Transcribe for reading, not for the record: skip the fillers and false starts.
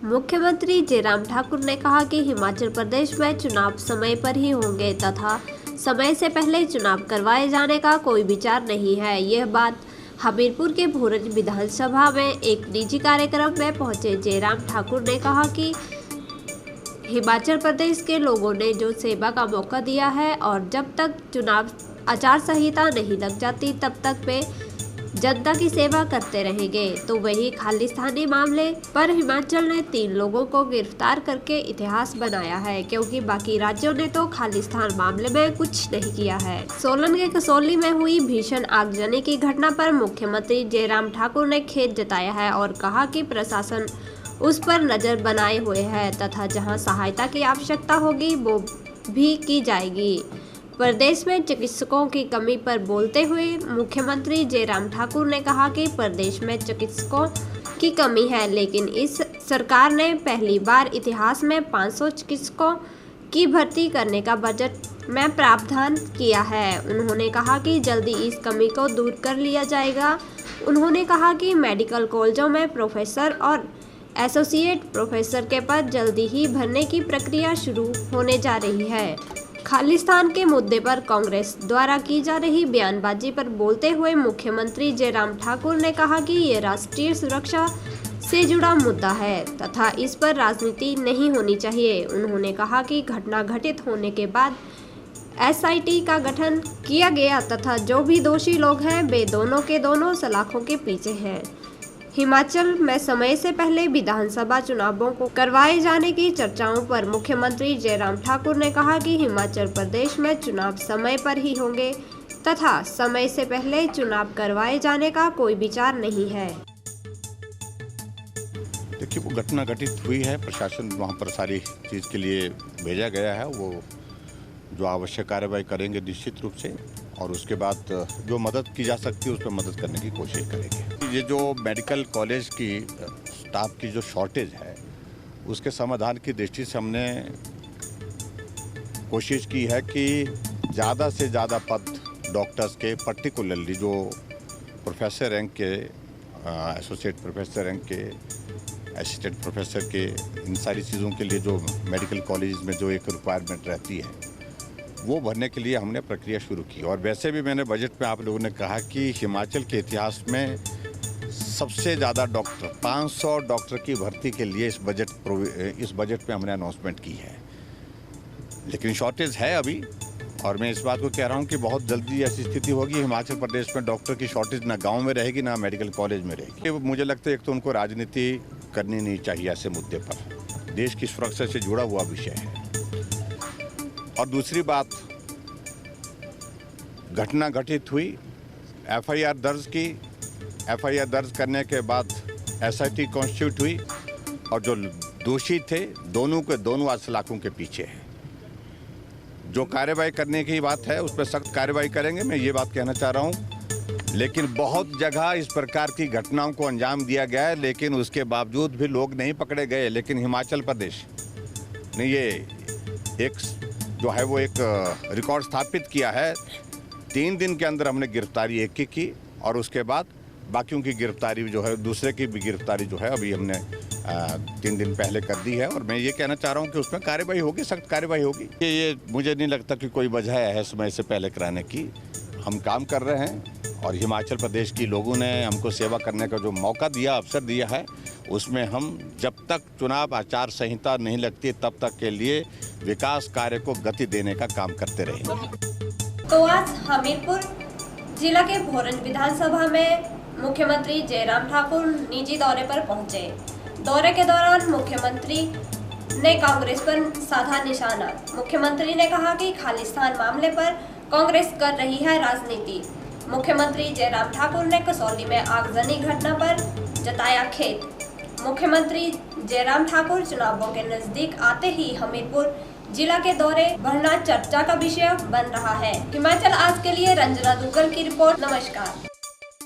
मुख्यमंत्री जयराम ठाकुर ने कहा कि हिमाचल प्रदेश में चुनाव समय पर ही होंगे तथा समय से पहले चुनाव करवाए जाने का कोई विचार नहीं है। यह बात हमीरपुर के भोरंज विधानसभा में एक निजी कार्यक्रम में पहुंचे जयराम ठाकुर ने कहा कि हिमाचल प्रदेश के लोगों ने जो सेवा का मौका दिया है और जब तक चुनाव आचार संहिता नहीं लग जाती तब तक वे जनता की सेवा करते रहेंगे। तो वही खालिस्तानी मामले पर हिमाचल ने 3 लोगों को गिरफ्तार करके इतिहास बनाया है, क्योंकि बाकी राज्यों ने तो खालिस्तान मामले में कुछ नहीं किया है। सोलन के कसौली में हुई भीषण आगजनी की घटना पर मुख्यमंत्री जयराम ठाकुर ने खेद जताया है और कहा कि प्रशासन उस पर नजर बनाए हुए है तथा जहां सहायता की आवश्यकता होगी वो भी की जाएगी। प्रदेश में चिकित्सकों की कमी पर बोलते हुए मुख्यमंत्री जयराम ठाकुर ने कहा कि प्रदेश में चिकित्सकों की कमी है, लेकिन इस सरकार ने पहली बार इतिहास में 500 चिकित्सकों की भर्ती करने का बजट में प्रावधान किया है। उन्होंने कहा कि जल्दी इस कमी को दूर कर लिया जाएगा। उन्होंने कहा कि मेडिकल कॉलेजों में प्रोफेसर और एसोसिएट प्रोफेसर के पद जल्दी ही भरने की प्रक्रिया शुरू होने जा रही है। खालिस्तान के मुद्दे पर कांग्रेस द्वारा की जा रही बयानबाजी पर बोलते हुए मुख्यमंत्री जयराम ठाकुर ने कहा कि ये राष्ट्रीय सुरक्षा से जुड़ा मुद्दा है तथा इस पर राजनीति नहीं होनी चाहिए। उन्होंने कहा कि घटना घटित होने के बाद एसआईटी का गठन किया गया तथा जो भी दोषी लोग हैं वे दोनों के दोनों सलाखों के पीछे हैं। हिमाचल में समय से पहले विधानसभा चुनावों को करवाए जाने की चर्चाओं पर मुख्यमंत्री जयराम ठाकुर ने कहा कि हिमाचल प्रदेश में चुनाव समय पर ही होंगे तथा समय से पहले चुनाव करवाए जाने का कोई विचार नहीं है। देखिए, वो घटना घटित हुई है, प्रशासन वहाँ पर सारी चीज़ के लिए भेजा गया है। वो जो आवश्यक कार्रवाई करेंगे निश्चित रूप से, और उसके बाद जो मदद की जा सकती है उस पर मदद करने की कोशिश करेंगे। ये जो मेडिकल कॉलेज की स्टाफ की जो शॉर्टेज है उसके समाधान की दृष्टि से हमने कोशिश की है कि ज़्यादा से ज़्यादा पद डॉक्टर्स के, पर्टिकुलरली जो प्रोफेसर रैंक के, एसोसिएट प्रोफेसर रैंक के, असिस्टेंट प्रोफेसर के, इन सारी चीज़ों के लिए जो मेडिकल कॉलेज में जो एक रिक्वायरमेंट रहती है वो भरने के लिए हमने प्रक्रिया शुरू की। और वैसे भी मैंने बजट में आप लोगों ने कहा कि हिमाचल के इतिहास में सबसे ज़्यादा डॉक्टर, 500 डॉक्टर की भर्ती के लिए इस बजट में हमने अनाउंसमेंट की है। लेकिन शॉर्टेज है अभी, और मैं इस बात को कह रहा हूँ कि बहुत जल्दी ऐसी स्थिति होगी हिमाचल प्रदेश में डॉक्टर की शॉर्टेज ना गाँव में रहेगी ना मेडिकल कॉलेज में रहेगी। मुझे लगता है एक तो उनको राजनीति करनी नहीं चाहिए ऐसे मुद्दे पर, देश की सुरक्षा से जुड़ा हुआ विषय है। और दूसरी बात, घटना घटित हुई, एफआईआर दर्ज की, एफआईआर दर्ज करने के बाद एसआईटी कॉन्स्टिट्यूट हुई और जो दोषी थे दोनों के दोनों आज सलाखों के पीछे हैं। जो कार्रवाई करने की बात है उस पर सख्त कार्रवाई करेंगे, मैं ये बात कहना चाह रहा हूँ। लेकिन बहुत जगह इस प्रकार की घटनाओं को अंजाम दिया गया है, लेकिन उसके बावजूद भी लोग नहीं पकड़े गए। लेकिन हिमाचल प्रदेश ने ये एक जो है वो एक रिकॉर्ड स्थापित किया है। 3 दिन के अंदर हमने गिरफ्तारी एक की और उसके बाद बाकियों की गिरफ्तारी जो है, दूसरे की भी गिरफ्तारी जो है अभी हमने 3 दिन पहले कर दी है। और मैं ये कहना चाह रहा हूँ कि उसमें कार्रवाई होगी, सख्त कार्रवाई होगी। ये मुझे नहीं लगता कि कोई वजह है समय से पहले कराने की। हम काम कर रहे हैं और हिमाचल प्रदेश की लोगों ने हमको सेवा करने का जो मौका दिया, अवसर दिया है, उसमें हम जब तक चुनाव आचार संहिता नहीं लगती तब तक के लिए विकास कार्य को गति देने का काम करते रहेंगे। तो आज हमीरपुर जिला के भोरंज विधानसभा में मुख्यमंत्री जयराम ठाकुर निजी दौरे पर पहुंचे। दौरे के दौरान मुख्यमंत्री ने कांग्रेस पर साधा निशाना। मुख्यमंत्री ने कहा कि खालिस्तान मामले पर कांग्रेस कर रही है राजनीति। मुख्यमंत्री जयराम ठाकुर ने कसौली में आगजनी घटना पर जताया खेद। मुख्यमंत्री जयराम ठाकुर चुनावों के नजदीक आते ही हमीरपुर जिला के दौरे बढ़ना चर्चा का विषय बन रहा है। हिमाचल आज के लिए रंजना दुग्गल की रिपोर्ट। नमस्कार।